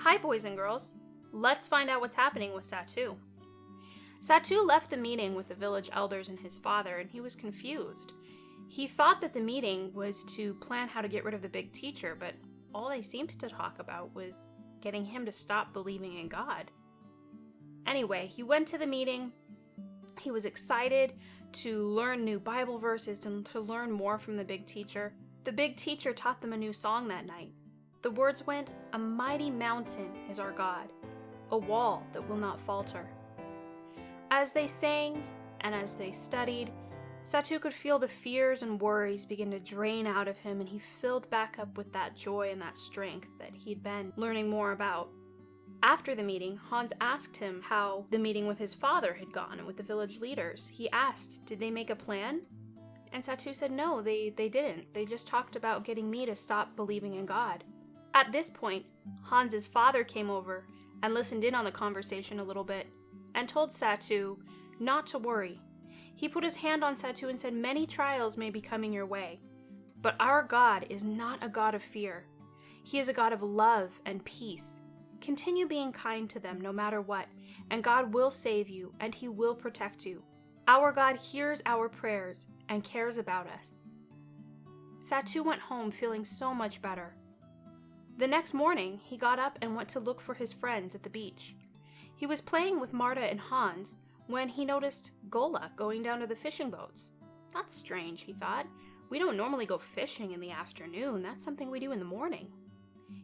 Hi, boys and girls. Let's find out what's happening with Satoo. Satoo left the meeting with the village elders and his father, and he was confused. He thought that the meeting was to plan how to get rid of the big teacher, but all they seemed to talk about was getting him to stop believing in God. Anyway, he went to the meeting. He was excited to learn new Bible verses and to learn more from the big teacher. The big teacher taught them a new song that night. The words went, "A mighty mountain is our God, a wall that will not falter." As they sang and as they studied, Satoo could feel the fears and worries begin to drain out of him, and he filled back up with that joy and that strength that he'd been learning more about. After the meeting, Hans asked him how the meeting with his father had gone and with the village leaders. He asked, did they make a plan? And Satoo said no, they didn't. They just talked about getting me to stop believing in God. At this point, Hans's father came over and listened in on the conversation a little bit and told Satoo not to worry. He put his hand on Satoo and said, "Many trials may be coming your way, but our God is not a God of fear. He is a God of love and peace. Continue being kind to them no matter what, and God will save you and He will protect you. Our God hears our prayers and cares about us." Satoo went home feeling so much better. The next morning, he got up and went to look for his friends at the beach. He was playing with Marta and Hans when he noticed Gola going down to the fishing boats. That's strange, he thought. We don't normally go fishing in the afternoon. That's something we do in the morning.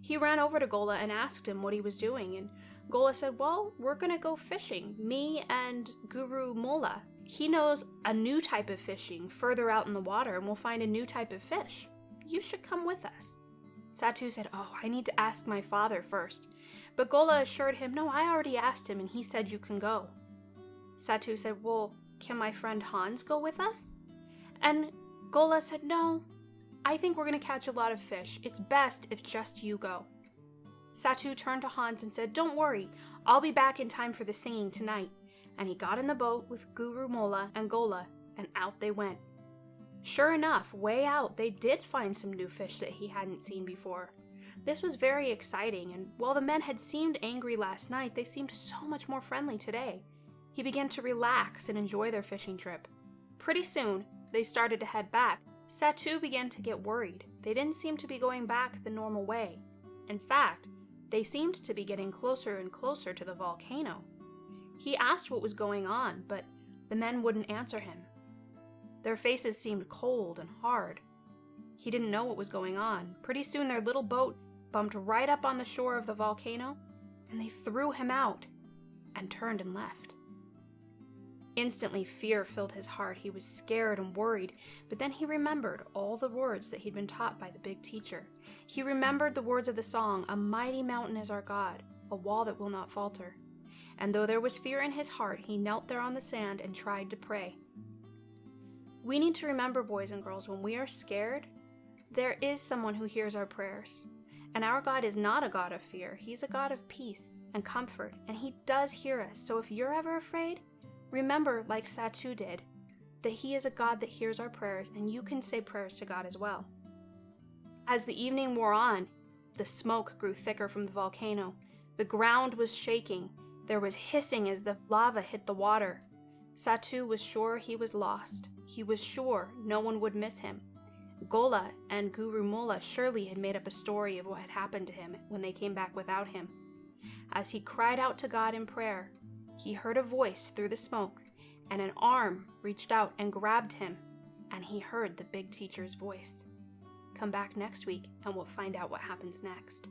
He ran over to Gola and asked him what he was doing, and Gola said, "Well, we're going to go fishing, me and Guru Mola. He knows a new type of fishing further out in the water, and we'll find a new type of fish. You should come with us." Satoo said, "Oh, I need to ask my father first." But Gola assured him, "No, I already asked him and he said you can go." Satoo said, "Well, can my friend Hans go with us?" And Gola said, "No, I think we're going to catch a lot of fish. It's best if just you go." Satoo turned to Hans and said, "Don't worry, I'll be back in time for the singing tonight." And he got in the boat with Guru Mola and Gola, and out they went. Sure enough, way out, they did find some new fish that he hadn't seen before. This was very exciting, and while the men had seemed angry last night, they seemed so much more friendly today. He began to relax and enjoy their fishing trip. Pretty soon, they started to head back. Satoo began to get worried. They didn't seem to be going back the normal way. In fact, they seemed to be getting closer and closer to the volcano. He asked what was going on, but the men wouldn't answer him. Their faces seemed cold and hard. He didn't know what was going on. Pretty soon their little boat bumped right up on the shore of the volcano, and they threw him out and turned and left. Instantly, fear filled his heart. He was scared and worried, but then he remembered all the words that he'd been taught by the big teacher. He remembered the words of the song, "A mighty mountain is our God, a wall that will not falter." And though there was fear in his heart, he knelt there on the sand and tried to pray. We need to remember, boys and girls, when we are scared, there is someone who hears our prayers. And our God is not a God of fear. He's a God of peace and comfort, and He does hear us. So if you're ever afraid, remember, like Satoo did, that He is a God that hears our prayers, and you can say prayers to God as well. As the evening wore on, the smoke grew thicker from the volcano. The ground was shaking. There was hissing as the lava hit the water. Satoo was sure he was lost. He was sure no one would miss him. Gola and Guru Mola surely had made up a story of what had happened to him when they came back without him. As he cried out to God in prayer, he heard a voice through the smoke, and an arm reached out and grabbed him, and he heard the big teacher's voice. Come back next week and we'll find out what happens next.